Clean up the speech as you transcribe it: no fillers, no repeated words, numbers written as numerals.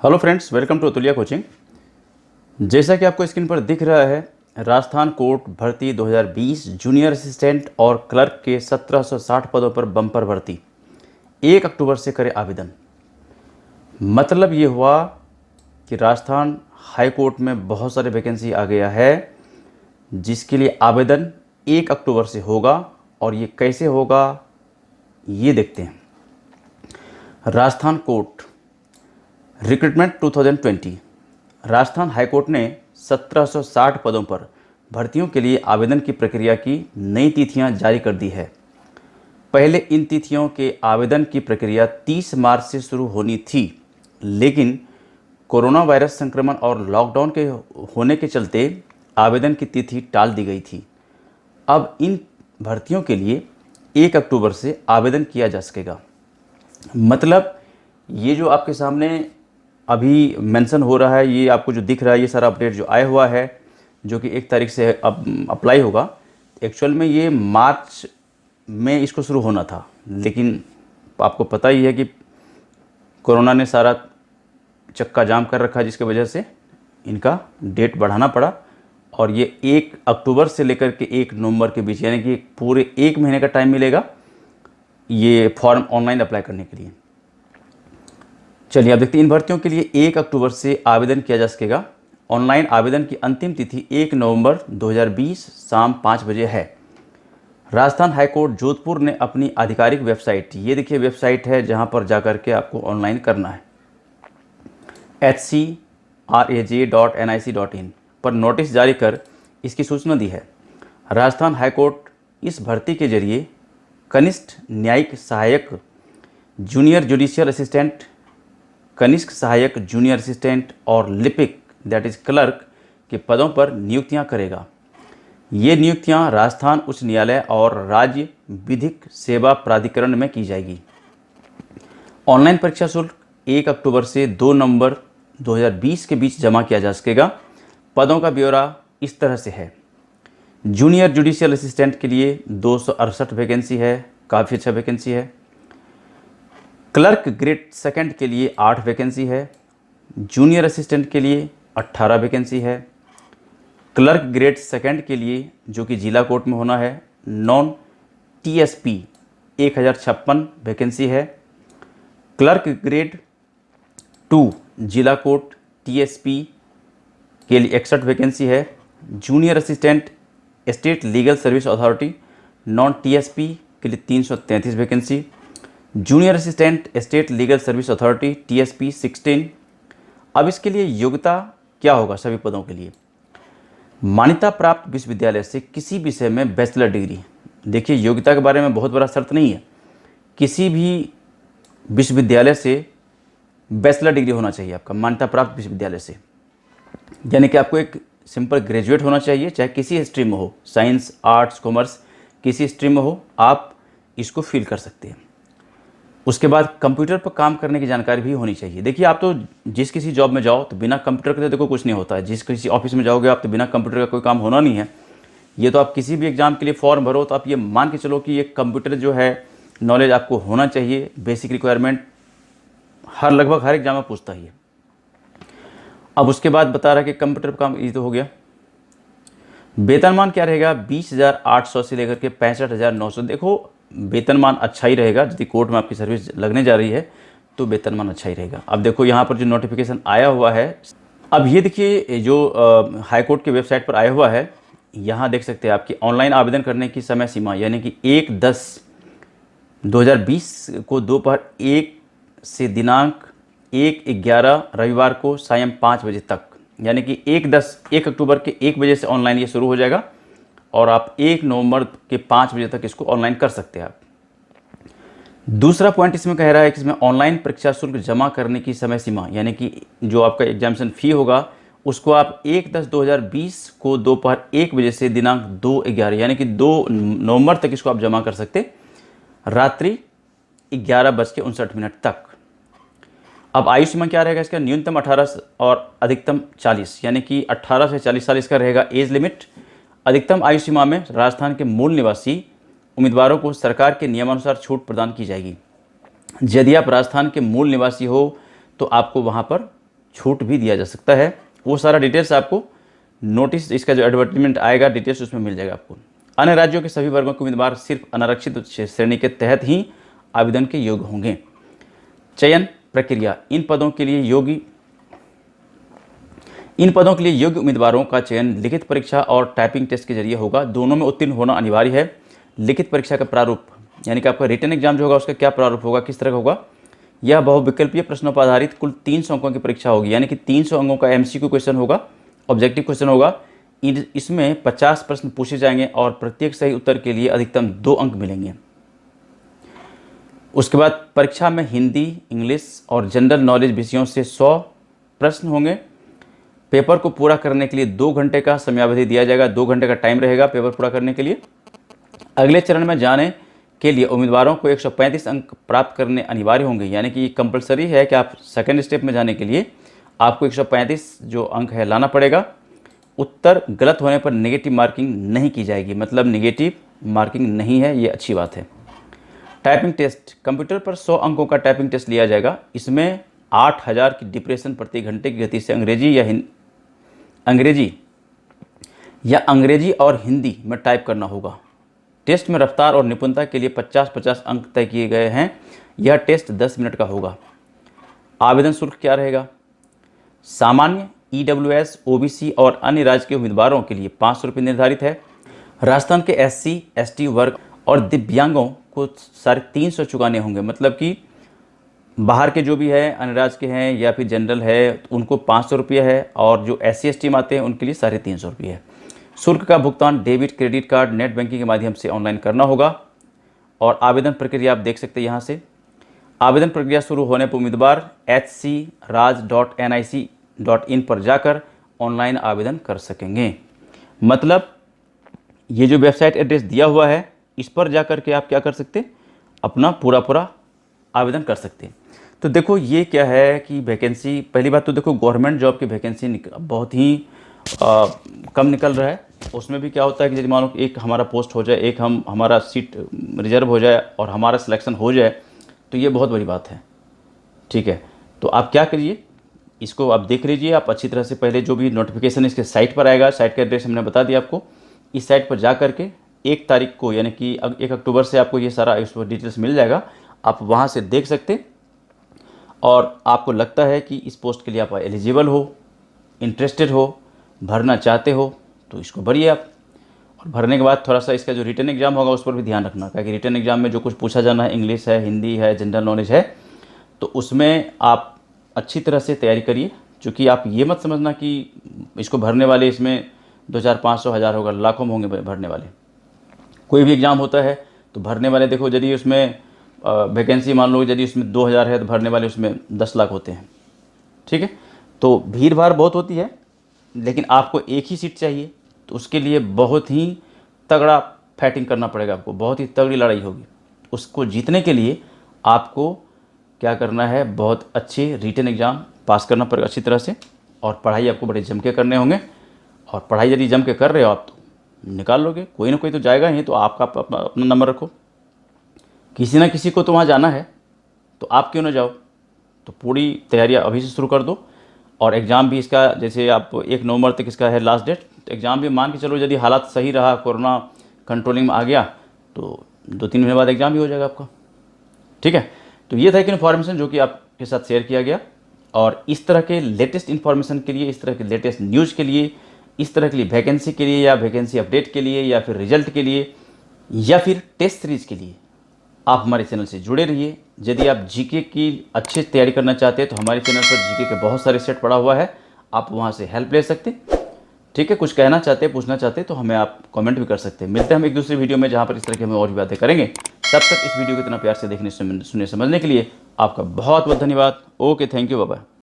Hello friends, welcome to Atulya coaching. जैसा कि आपको स्क्रीन पर दिख रहा है, राजस्थान कोर्ट भर्ती 2020 जूनियर असिस्टेंट और क्लर्क के 1760 पदों पर बम्पर भर्ती 1 अक्टूबर से करें आवेदन। मतलब ये हुआ कि राजस्थान हाई कोर्ट में बहुत सारे वैकेंसी आ गया है, जिसके लिए आवेदन 1 अक्टूबर से होगा। और ये कैसे होगा ये देखते हैं। Rajasthan court recruitment 2020। Rajasthan high court ने 1760 पदों पर भर्तियों के लिए आवेदन की प्रक्रिया की नई तिथियां जारी कर दी है। पहले इन तिथियों के आवेदन की प्रक्रिया 30 मार्च से शुरू होनी थी, लेकिन कोरोना वायरस संक्रमण और लॉकडाउन के होने के चलते आवेदन की तिथि टाल दी गई थी। अब इन भर्तियों के लिए 1 अक्टूबर से आवेदन किया जा सकेगा। मतलब ये जो आपके सामने अभी मेंशन हो रहा है, ये आपको जो दिख रहा है, ये सारा अपडेट जो आया हुआ है, जो कि 1 तारीख से अब अप्लाई होगा। एक्चुअल में ये मार्च में इसको शुरू होना था, लेकिन आपको पता ही है कि कोरोना ने सारा चक्का जाम कर रखा, जिसकी वजह से इनका डेट बढ़ाना पड़ा। और ये 1 अक्टूबर से लेकर के 1 नवंबर के बीच, यानी कि पूरे 1 महीने का टाइम मिलेगा ये फॉर्म ऑनलाइन अप्लाई करने के लिए। चलिए अब देखते हैं इन भर्तियों के लिए 1 अक्टूबर से आवेदन किया जा सकेगा। ऑनलाइन आवेदन की अंतिम तिथि 1 नवंबर 2020 शाम 5 बजे है। राजस्थान हाईकोर्ट जोधपुर ने अपनी आधिकारिक वेबसाइट, ये देखिए वेबसाइट है जहां पर जाकर के आपको ऑनलाइन करना है, hcraj.nic.in पर नोटिस जारी कर इसकी सूचना दी है। राजस्थान हाईकोर्ट इस भर्ती के जरिए कनिष्ठ न्यायिक सहायक, जूनियर जुडिशियल असिस्टेंट, कनिष्ठ सहायक जूनियर असिस्टेंट और लिपिक दैट इज क्लर्क के पदों पर नियुक्तियां करेगा। ये नियुक्तियां राजस्थान उच्च न्यायालय और राज्य विधिक सेवा प्राधिकरण में की जाएगी। ऑनलाइन परीक्षा शुल्क 1 अक्टूबर से 2 नवंबर 2020 के बीच जमा किया जा सकेगा। पदों का ब्यौरा इस तरह से है। जूनियर जुडिशियल असिस्टेंट के लिए 268 वैकेंसी है, काफ़ी अच्छा वैकेंसी है। क्लर्क ग्रेड सेकंड के लिए 8 वैकेंसी है। जूनियर असिस्टेंट के लिए 18 वैकेंसी है। क्लर्क ग्रेड सेकंड के लिए, जो कि जिला कोर्ट में होना है, नॉन टीएसपी 1056 वैकेंसी है। क्लर्क ग्रेड 2 जिला कोर्ट टीएसपी के लिए 61 वैकेंसी है। Junior assistant state legal service authority non TSP के लिए 333 vacancy. Junior assistant state legal service authority TSP 16। अब इसके लिए योग्यता क्या होगा? सभी पदों के लिए मान्यता प्राप्त विश्वविद्यालय से किसी विषय में बैचलर डिग्री। देखिए, योग्यता के बारे में बहुत बड़ा शर्त नहीं है, किसी भी विश्वविद्यालय से बैचलर डिग्री होना चाहिए आपका, मान्यता प्राप्त विश्वविद्यालय से। यानी कि आपको एक सिंपल ग्रेजुएट होना चाहिए, चाहे किसी स्ट्रीम में हो, साइंस, आर्ट्स, कॉमर्स, किसी स्ट्रीम में हो, आप इसको फिल कर सकते हैं। उसके बाद कंप्यूटर पर काम करने की जानकारी भी होनी चाहिए। देखिए, आप तो जिस किसी जॉब में जाओ तो बिना कंप्यूटर के तो देखो कुछ नहीं होता है। जिस किसी ऑफिस में जाओगे आप तो बिना कंप्यूटर का कोई काम होना नहीं है। ये तो आप किसी भी एग्जाम के लिए फॉर्म भरो तो आप ये मान के चलो कि ये कंप्यूटर जो है नॉलेज आपको होना चाहिए। बेसिक रिक्वायरमेंट लगभग हर एग्जाम में पूछता ही है। अब उसके बाद बता रहा है कि कंप्यूटर पर काम, ये तो हो गया। वेतनमान क्या रहेगा? 20,800 से लेकर के 65,900। देखो, वेतनमान अच्छा ही रहेगा। यदि कोर्ट में आपकी सर्विस लगने जा रही है तो वेतनमान अच्छा ही रहेगा। अब देखो यहाँ पर जो नोटिफिकेशन आया हुआ है, अब ये देखिए जो हाईकोर्ट की वेबसाइट पर आया हुआ है, यहाँ देख सकते हैं आपकी ऑनलाइन आवेदन करने की समय सीमा, यानी कि 1/10/2020 को दोपहर 1 से दिनांक 1/11 रविवार को सायं 5 बजे तक, यानी कि 1 अक्टूबर के 1 बजे से ऑनलाइन ये शुरू हो जाएगा और आप 1 नवंबर के 5 बजे तक इसको ऑनलाइन कर सकते हैं आप। दूसरा पॉइंट इसमें कह रहा है कि इसमें ऑनलाइन परीक्षा शुल्क जमा करने की समय सीमा, यानी कि जो आपका एग्जामिनेशन फ़ी होगा उसको आप 1/10/2020 को दोपहर 1 बजे से दिनांक 2/11 यानी कि 2 नवंबर तक इसको आप जमा कर सकते, रात्रि 11:59 तक। अब आयु सीमा क्या रहेगा इसका? न्यूनतम 18 और अधिकतम 40, यानी कि 18 से 40 साल इसका रहेगा एज लिमिट। अधिकतम आयु सीमा में राजस्थान के मूल निवासी उम्मीदवारों को सरकार के नियमानुसार छूट प्रदान की जाएगी। यदि आप राजस्थान के मूल निवासी हो तो आपको वहाँ पर छूट भी दिया जा सकता है। वो सारा डिटेल्स आपको नोटिस, इसका जो एडवर्टीजमेंट आएगा डिटेल्स उसमें मिल जाएगा आपको। अन्य राज्यों के सभी वर्गों के उम्मीदवार सिर्फ अनारक्षित श्रेणी के तहत ही आवेदन के योग्य होंगे। चयन प्रक्रिया, इन पदों के लिए योग्य उम्मीदवारों का चयन लिखित परीक्षा और टाइपिंग टेस्ट के जरिए होगा। दोनों में उत्तीर्ण होना अनिवार्य है। लिखित परीक्षा का प्रारूप यानी कि आपका रिटन एग्जाम जो होगा उसका क्या प्रारूप होगा, किस तरह का होगा, यह बहुविकल्पीय प्रश्नों पर आधारित कुल 300 अंकों की परीक्षा होगी। यानी कि 300 अंकों का MCQ क्वेश्चन होगा, ऑब्जेक्टिव क्वेश्चन होगा। इसमें 50 प्रश्न पूछे जाएंगे और प्रत्येक सही उत्तर के लिए अधिकतम 2 अंक मिलेंगे। उसके बाद परीक्षा में हिंदी, इंग्लिश और जनरल नॉलेज विषयों से 100 प्रश्न होंगे। पेपर को पूरा करने के लिए 2 घंटे का समयावधि दिया जाएगा। 2 घंटे का टाइम रहेगा पेपर पूरा करने के लिए। अगले चरण में जाने के लिए उम्मीदवारों को 135 अंक प्राप्त करने अनिवार्य होंगे। यानी कि कंपलसरी है कि आप सेकेंड स्टेप में जाने के लिए आपको 135 जो अंक है लाना पड़ेगा। उत्तर गलत होने पर नेगेटिव मार्किंग नहीं की जाएगी, मतलब नेगेटिव मार्किंग नहीं है, ये अच्छी बात है। टाइपिंग टेस्ट, कंप्यूटर पर 100 अंकों का टाइपिंग टेस्ट लिया जाएगा। इसमें 8000 की डिप्रेशन प्रति घंटे की गति से अंग्रेजी और हिंदी में टाइप करना होगा। टेस्ट में रफ्तार और निपुणता के लिए 50-50 अंक तय किए गए हैं। यह टेस्ट 10 मिनट का होगा। आवेदन शुल्क क्या रहेगा? सामान्य, EWS, OBC और अन्य राज्य के उम्मीदवारों के लिए 500 रुपये निर्धारित है। राजस्थान के SC, ST वर्ग और दिव्यांगों को 350 चुकाने होंगे। मतलब कि बाहर के जो भी है, अन्य राज्य के हैं या फिर जनरल है, उनको 500 रुपये है, और जो SC, ST में आते हैं उनके लिए 350 रुपये है। शुल्क का भुगतान debit, credit card, net banking के माध्यम से ऑनलाइन करना होगा। और आवेदन प्रक्रिया आप देख सकते हैं यहाँ से। आवेदन प्रक्रिया शुरू होने पर उम्मीदवार hcraj.nic.in पर जाकर ऑनलाइन आवेदन कर सकेंगे। मतलब ये जो वेबसाइट एड्रेस दिया हुआ है इस पर जाकर के आप क्या कर सकते हैं, अपना पूरा आवेदन कर सकते हैं। तो देखो ये क्या है कि वैकेंसी, पहली बात तो देखो गवर्नमेंट जॉब की वैकेंसी बहुत ही कम निकल रहा है। उसमें भी क्या होता है कि यदि मानो एक हमारा पोस्ट हो जाए, एक हमारा सीट रिजर्व हो जाए और हमारा सिलेक्शन हो जाए तो ये बहुत बड़ी बात है। ठीक है, तो आप क्या करिए, इसको आप देख लीजिए, आप अच्छी तरह से पहले जो भी नोटिफिकेशन इसके साइट पर आएगा, साइट का एड्रेस हमने बता दिया आपको। इस साइट पर जा करके 1 तारीख को यानी कि 1 अक्टूबर से आपको ये सारा इस डिटेल्स मिल जाएगा। आप वहाँ से देख सकते, और आपको लगता है कि इस पोस्ट के लिए आप एलिजिबल हो, इंटरेस्टेड हो, भरना चाहते हो तो इसको भरिए आप। और भरने के बाद थोड़ा सा इसका जो रिटन एग्जाम होगा उस पर भी ध्यान रखना, क्योंकि रिटन एग्जाम में जो कुछ पूछा जाना है, इंग्लिश है, हिंदी है, जनरल नॉलेज है, तो उसमें आप अच्छी तरह से तैयारी करिए। क्योंकि आप ये मत समझना कि इसको भरने वाले इसमें 2500-1000 होगा, लाखों में होंगे भरने वाले। कोई भी एग्ज़ाम होता है तो भरने वाले देखो, यदि उसमें वैकेंसी मान लो यदि उसमें 2000 है तो भरने वाले उसमें 10 लाख होते हैं। ठीक है, तो भीड़ भाड़ बहुत होती है, लेकिन आपको एक ही सीट चाहिए तो उसके लिए बहुत ही तगड़ा फाइटिंग करना पड़ेगा आपको, बहुत ही तगड़ी लड़ाई होगी। उसको जीतने के लिए आपको क्या करना है, बहुत अच्छे रिटन एग्ज़ाम पास करना पड़ेगा अच्छी तरह से, और पढ़ाई आपको बड़े जम के करने होंगे। और पढ़ाई यदि जम के कर रहे हो आप तो निकाल लोगे, कोई ना कोई तो जाएगा ही। तो आपका अपना नंबर रखो, किसी ना किसी को तो वहाँ जाना है, तो आप क्यों ना जाओ। तो पूरी तैयारियाँ अभी से शुरू कर दो। और एग्ज़ाम भी इसका, जैसे आप 1 नवंबर तक इसका है लास्ट डेट, तो एग्ज़ाम भी मान के चलो यदि हालात सही रहा, कोरोना कंट्रोलिंग में आ गया, तो 2-3 महीने बाद एग्ज़ाम भी हो जाएगा आपका। ठीक है, तो ये था एक इन्फॉर्मेशन जो कि आपके साथ शेयर किया गया। और इस तरह के लेटेस्ट इन्फॉर्मेशन के लिए, इस तरह के लेटेस्ट न्यूज़ के लिए, इस तरह के लिए वैकेंसी के लिए या वैकेंसी अपडेट के लिए या फिर रिजल्ट के लिए या फिर टेस्ट सीरीज के लिए आप हमारे चैनल से जुड़े रहिए। यदि आप जीके की अच्छी तैयारी करना चाहते हैं तो हमारे चैनल पर जीके के बहुत सारे सेट पड़ा हुआ है, आप वहाँ से हेल्प ले सकते। ठीक है, कुछ कहना चाहते हैं, पूछना चाहते हैं तो हमें आप कमेंट भी कर सकते हैं। मिलते हैं हम एक दूसरे वीडियो में जहाँ पर इस तरह की हम और भी बातें करेंगे। तब तक इस वीडियो को इतना प्यार से देखने, सुनने, समझने के लिए आपका बहुत बहुत धन्यवाद। Okay, thank you, bye bye.